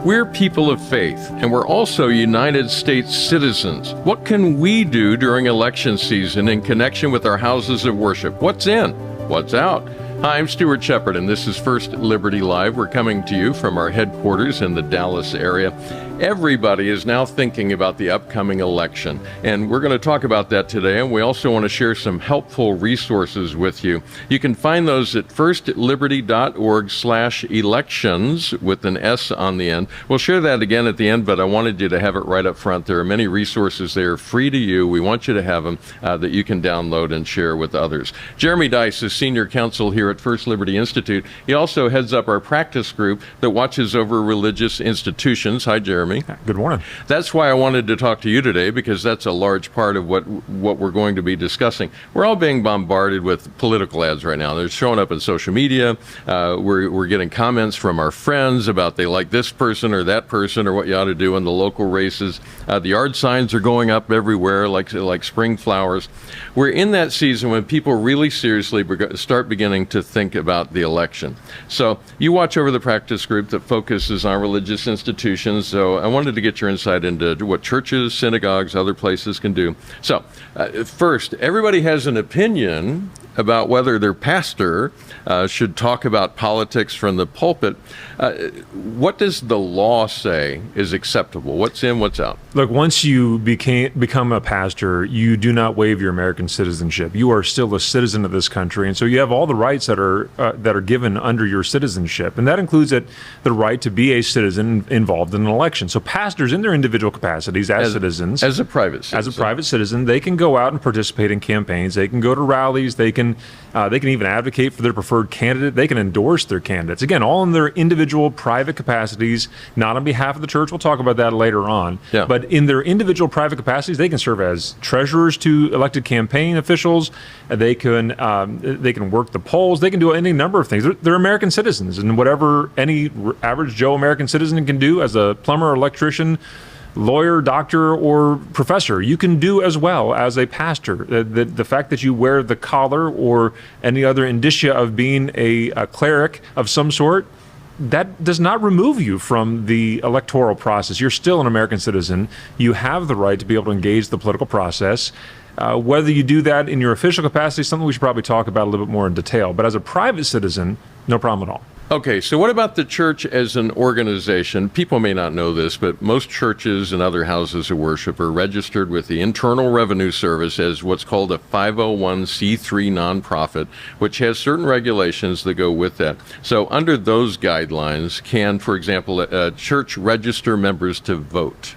We're people of faith, and we're also United States citizens. What can we do during election season in connection with our houses of worship? What's in? What's out? Hi, I'm Stuart Shepard, and this is First Liberty Live. We're coming to you from our headquarters in the Dallas area. Everybody is now thinking about the upcoming election, and we're going to talk about that today, and we also want to share some helpful resources with you. You can find those at firstliberty.org/elections with an S on the end. We'll share that again at the end, but I wanted you to have it right up front. There are many resources there free to you. We want you to have them that you can download and share with others. Jeremy Dys is senior counsel here at First Liberty Institute. He also heads up our practice group that watches over religious institutions. Hi, Jeremy. Good morning. That's why I wanted to talk to you today, because that's a large part of what we're going to be discussing. We're all being bombarded with political ads right now. They're showing up in social media. We're getting comments from our friends about they like this person or that person or what you ought to do in the local races. The yard signs are going up everywhere like spring flowers. We're in that season when people really seriously start beginning to think about the election. So you watch over the practice group that focuses on religious institutions. So I wanted to get your insight into what churches, synagogues, other places can do. So first, everybody has an opinion about whether their pastor should talk about politics from the pulpit. What does the law say is acceptable? What's in, what's out? Look, once you become a pastor, you do not waive your American citizenship. You are still a citizen of this country, and so you have all the rights that are given under your citizenship, and that includes the right to be a citizen involved in an election. So pastors, in their individual capacities as citizens, as a private citizen, they can go out and participate in campaigns. They can go to rallies. They can even advocate for their preferred candidate. They can endorse their candidates. Again, all in their individual private capacities, not on behalf of the church. We'll talk about that later on. Yeah. But in their individual private capacities, they can serve as treasurers to elected campaign officials. They can work the polls. They can do any number of things. They're American citizens, and whatever any average Joe American citizen can do as a plumber, electrician, lawyer, doctor, or professor, you can do as well as a pastor. The fact that you wear the collar or any other indicia of being a cleric of some sort, that does not remove you from the electoral process. You're still an American citizen. You have the right to be able to engage the political process. Whether you do that in your official capacity is something we should probably talk about a little bit more in detail. But as a private citizen, no problem at all. Okay, so what about the church as an organization? People may not know this, but most churches and other houses of worship are registered with the Internal Revenue Service as what's called a 501c3 nonprofit, which has certain regulations that go with that. So under those guidelines, can, for example, a church register members to vote?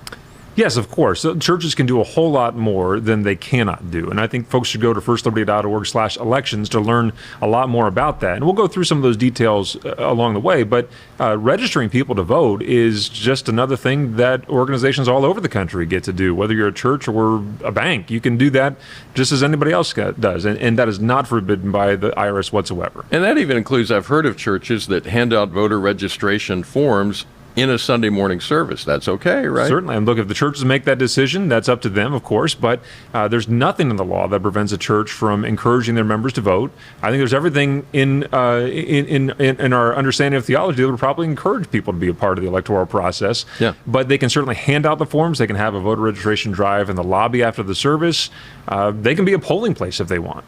Yes, of course. So churches can do a whole lot more than they cannot do. And I think folks should go to firstliberty.org/elections to learn a lot more about that. And we'll go through some of those details along the way. But registering people to vote is just another thing that organizations all over the country get to do. Whether you're a church or a bank, you can do that just as anybody else does. And that is not forbidden by the IRS whatsoever. And that even includes, I've heard of churches that hand out voter registration forms in a Sunday morning service. That's okay, right? Certainly. And look, if the churches make that decision, that's up to them, of course. But there's nothing in the law that prevents a church from encouraging their members to vote. I think there's everything in our understanding of theology that would probably encourage people to be a part of the electoral process. Yeah. But they can certainly hand out the forms. They can have a voter registration drive in the lobby after the service. They can be a polling place if they want.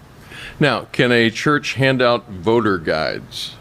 Now, can a church hand out voter guides?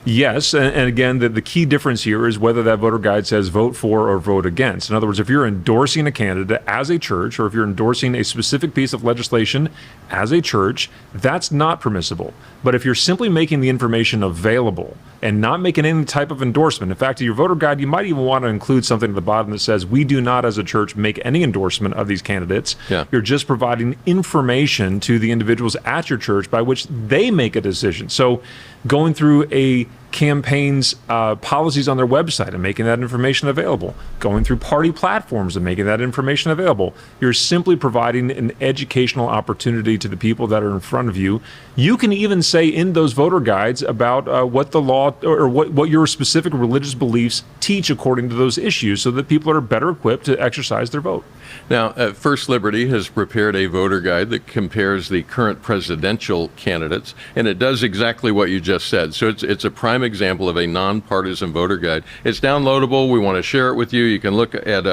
Yes, and again, the key difference here is whether that voter guide says vote for or vote against. In other words, if you're endorsing a candidate as a church, or if you're endorsing a specific piece of legislation as a church, that's not permissible. But if you're simply making the information available and not making any type of endorsement, in fact, in your voter guide, you might even want to include something at the bottom that says, we do not as a church make any endorsement of these candidates. Yeah. You're just providing information to the individuals at your church by which they make a decision. So going through a campaign's policies on their website and making that information available, going through party platforms and making that information available, you're simply providing an educational opportunity to the people that are in front of you. You can even say in those voter guides about what the law or what your specific religious beliefs teach according to those issues, so that people are better equipped to exercise their vote. Now, First Liberty has prepared a voter guide that compares the current presidential candidates, and it does exactly what you just said. So it's a prime prime example of a nonpartisan voter guide. It's downloadable. We want to share it with you. You can look at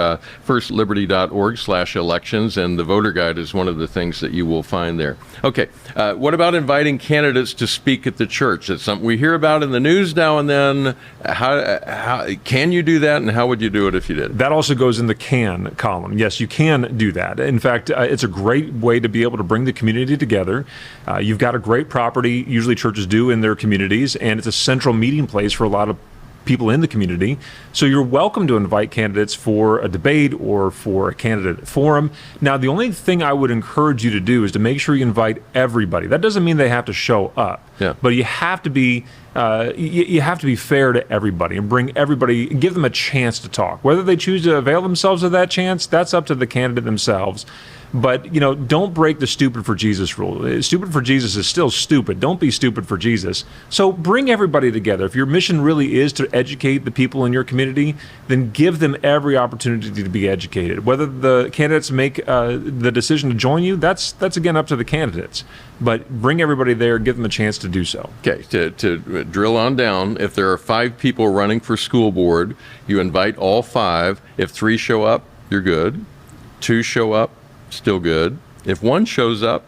firstliberty.org/elections, and the voter guide is one of the things that you will find there. Okay, what about inviting candidates to speak at the church? It's something we hear about in the news now and then. How can you do that, and how would you do it if you did? That also goes in the can column. Yes, you can do that. In fact, it's a great way to be able to bring the community together. You've got a great property, usually churches do in their communities, and it's a central meeting place for a lot of people in the community. So you're welcome to invite candidates for a debate or for a candidate forum. Now, the only thing I would encourage you to do is to make sure you invite everybody. That doesn't mean they have to show up, but you have to be you have to be fair to everybody and bring everybody, give them a chance to talk. Whether they choose to avail themselves of that chance, that's up to the candidate themselves. But, don't break the stupid for Jesus rule. Stupid for Jesus is still stupid. Don't be stupid for Jesus. So bring everybody together. If your mission really is to educate the people in your community, then give them every opportunity to be educated. Whether the candidates make the decision to join you, that's again up to the candidates. But bring everybody there, give them a chance to do so. Okay, to drill on down, if there are 5 people running for school board, you invite all 5. If 3 show up, you're good. 2 show up, still good. If 1 shows up,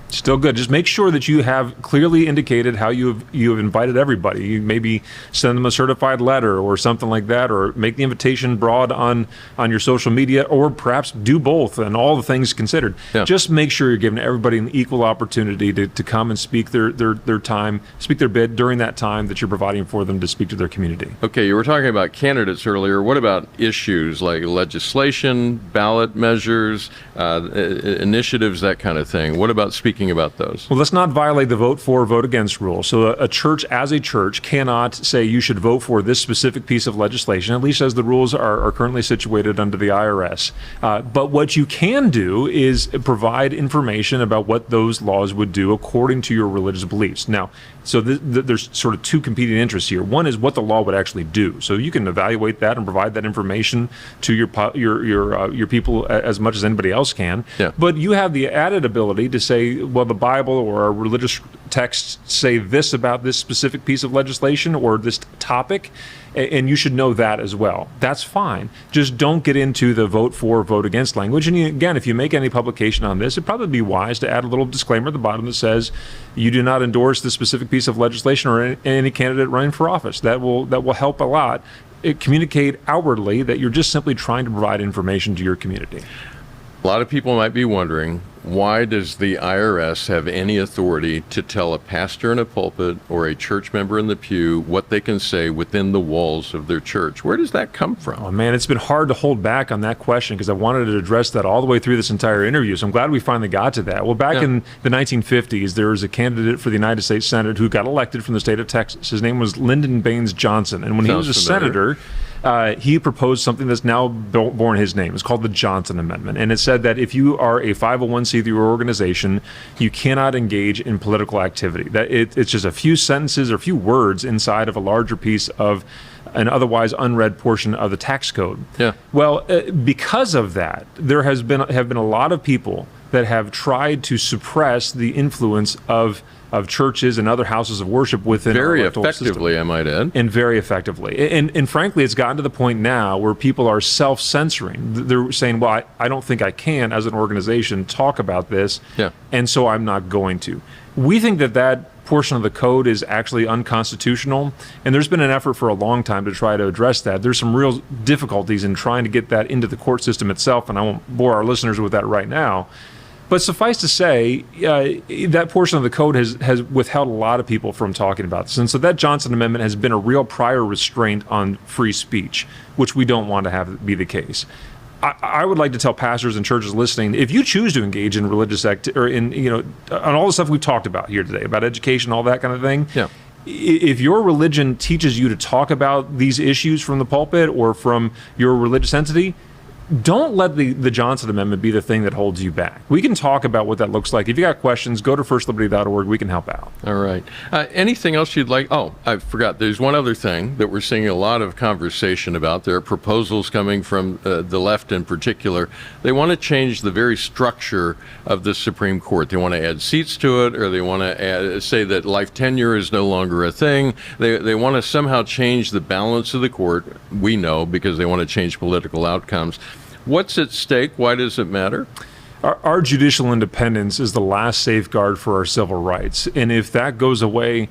still good. Just make sure that you have clearly indicated how you have invited everybody. You maybe send them a certified letter or something like that, or make the invitation broad on your social media, or perhaps do both, and all the things considered. Just make sure you're giving everybody an equal opportunity to come and speak their time, speak their bid during that time that you're providing for them to speak to their community. Okay, you were talking about candidates earlier. What about issues like legislation, ballot measures, initiatives, that kind of thing? What about speaking about those? Well, let's not violate the vote for, vote against rule. So a church as a church cannot say you should vote for this specific piece of legislation, at least as the rules are currently situated under the IRS. But what you can do is provide information about what those laws would do according to your religious beliefs. Now, so there's sort of 2 competing interests here. One is what the law would actually do. So you can evaluate that and provide that information to your people as much as anybody else can. But you have the added ability to say, well, the Bible or our religious texts say this about this specific piece of legislation or this topic, and you should know that as well. That's fine. Just don't get into the vote for, vote against language. And again, if you make any publication on this, it'd probably be wise to add a little disclaimer at the bottom that says you do not endorse this specific piece of legislation or any candidate running for office. That will help a lot. Communicate outwardly that you're just simply trying to provide information to your community. A lot of people might be wondering, why does the IRS have any authority to tell a pastor in a pulpit or a church member in the pew what they can say within the walls of their church? Where does that come from? Oh man, it's been hard to hold back on that question because I wanted to address that all the way through this entire interview. So I'm glad we finally got to that. Well, back in the 1950s, there was a candidate for the United States Senate who got elected from the state of Texas. His name was Lyndon Baines Johnson. And when he was a senator, he proposed something that's now borne his name. It's called the Johnson Amendment. And it said that if you are a 501c3 organization, you cannot engage in political activity. That it's just a few sentences or a few words inside of a larger piece of an otherwise unread portion of the tax code. Well, because of that, there have been a lot of people that have tried to suppress the influence of churches and other houses of worship within very our electoral effectively, system. I might add. And very effectively. And frankly, it's gotten to the point now where people are self-censoring. They're saying, well, I don't think I can, as an organization, talk about this, and so I'm not going to. We think that portion of the code is actually unconstitutional, and there's been an effort for a long time to try to address that. There's some real difficulties in trying to get that into the court system itself, and I won't bore our listeners with that right now. But suffice to say, that portion of the code has withheld a lot of people from talking about this. And so that Johnson Amendment has been a real prior restraint on free speech, which we don't want to have be the case. I would like to tell pastors and churches listening, if you choose to engage in religious or in, on all the stuff we've talked about here today, about education, all that kind of thing, if your religion teaches you to talk about these issues from the pulpit or from your religious entity, don't let the Johnson Amendment be the thing that holds you back. We can talk about what that looks like. If you got questions, go to firstliberty.org. We can help out. All right. Anything else you'd like? Oh, I forgot. There's one other thing that we're seeing a lot of conversation about. There are proposals coming from the left in particular. They want to change the very structure of the Supreme Court. They want to add seats to it, or they want to say that life tenure is no longer a thing. They want to somehow change the balance of the court. We know, because they want to change political outcomes. What's at stake? Why does it matter? Our judicial independence is the last safeguard for our civil rights. And if that goes away,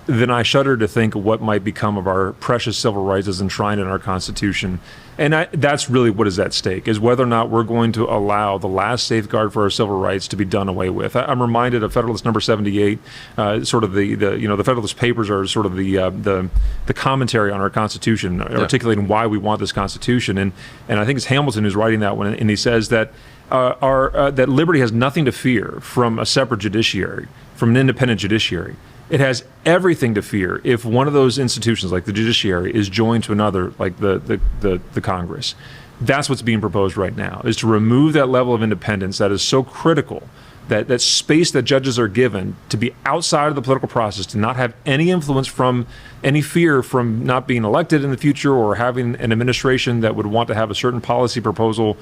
then I shudder to think what might become of our precious civil rights as enshrined in our Constitution. And that's really what is at stake, is whether or not we're going to allow the last safeguard for our civil rights to be done away with. I'm reminded of Federalist Number 78, sort of the Federalist Papers are sort of the commentary on our Constitution, articulating why we want this Constitution. And I think it's Hamilton who's writing that one, and he says that that liberty has nothing to fear from a separate judiciary, from an independent judiciary. It has everything to fear if one of those institutions, like the judiciary, is joined to another, like the Congress. That's what's being proposed right now, is to remove that level of independence that is so critical, that space that judges are given to be outside of the political process, to not have any influence from any fear from not being elected in the future, or having an administration that would want to have a certain policy proposal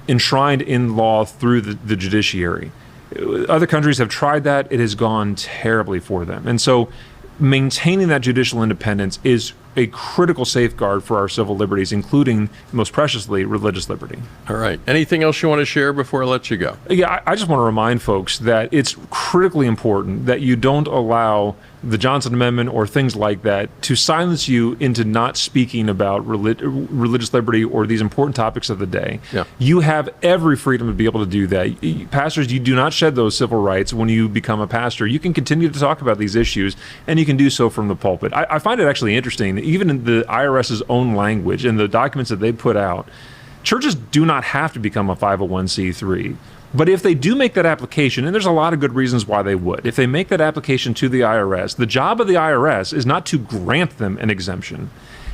enshrined in law through the judiciary. Other countries have tried that. It has gone terribly for them. And so maintaining that judicial independence is a critical safeguard for our civil liberties, including, most preciously, religious liberty. All right. Anything else you want to share before I let you go? Yeah, I just want to remind folks that it's critically important that you don't allow the Johnson Amendment or things like that to silence you into not speaking about religious liberty or these important topics of the day. Yeah. You have every freedom to be able to do that. Pastors, you do not shed those civil rights when you become a pastor. You can continue to talk about these issues, and you can do so from the pulpit. I find it actually interesting, even in the IRS's own language and the documents that they put out, churches do not have to become a 501c3. But if they do make that application, and there's a lot of good reasons why they would, if they make that application to the IRS, the job of the IRS is not to grant them an exemption.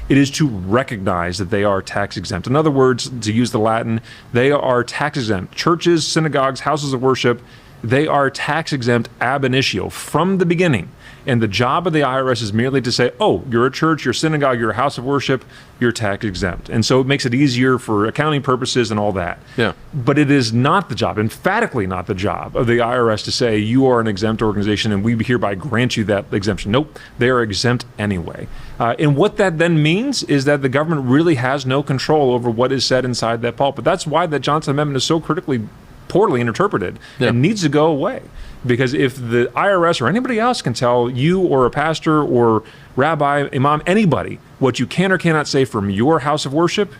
It is to recognize that they are tax exempt. In other words, to use the Latin, they are tax exempt. Churches, synagogues, houses of worship, they are tax exempt ab initio from the beginning. And the job of the IRS is merely to say, oh, you're a church, you're a synagogue, you're a house of worship, you're tax exempt. And so it makes it easier for accounting purposes and all that. Yeah. But it is not the job, emphatically not the job of the IRS to say you are an exempt organization and we hereby grant you that exemption. Nope, they are exempt anyway. And what that then means is that the government really has no control over what is said inside that pulpit. That's why the Johnson Amendment is so critically poorly interpreted and needs to go away. Because if the IRS or anybody else can tell you or a pastor or rabbi, imam, anybody, what you can or cannot say from your house of worship,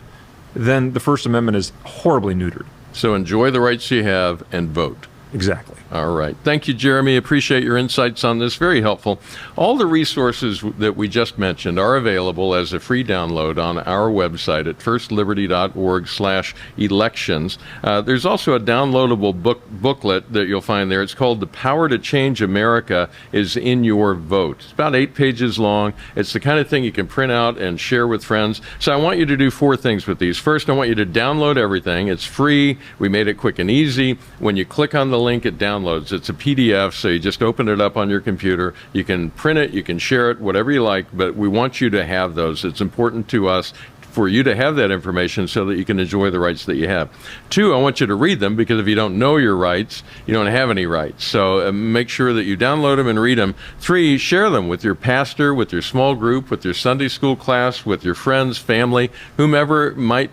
then the First Amendment is horribly neutered. So enjoy the rights you have and vote. Exactly. All right. Thank you, Jeremy. Appreciate your insights on this. Very helpful. All the resources that we just mentioned are available as a free download on our website at firstliberty.org/elections. There's also a downloadable booklet that you'll find there. It's called The Power to Change America is in Your Vote. It's about 8 pages long. It's the kind of thing you can print out and share with friends. So I want you to do 4 things with these. First, I want you to download everything. It's free. We made it quick and easy. When you click on the link, it downloads. It's a PDF, so you just open it up on your computer. You can print it, you can share it, whatever you like, but we want you to have those. It's important to us for you to have that information so that you can enjoy the rights that you have. 2, I want you to read them, because if you don't know your rights, you don't have any rights. So make sure that you download them and read them. 3, share them with your pastor, with your small group, with your Sunday school class, with your friends, family, whomever might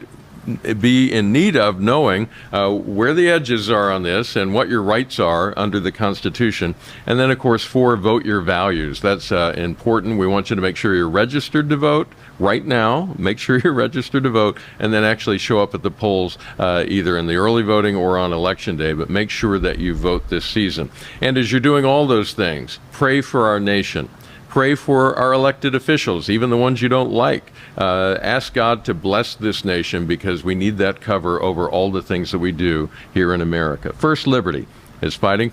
be in need of knowing where the edges are on this and what your rights are under the Constitution. And then, of course, 4, vote your values. That's important. We want you to make sure you're registered to vote right now. Make sure you're registered to vote, and then actually show up at the polls either in the early voting or on Election Day. But make sure that you vote this season. And as you're doing all those things, pray for our nation. Pray for our elected officials, even the ones you don't like. Ask God to bless this nation, because we need that cover over all the things that we do here in America. First Liberty is fighting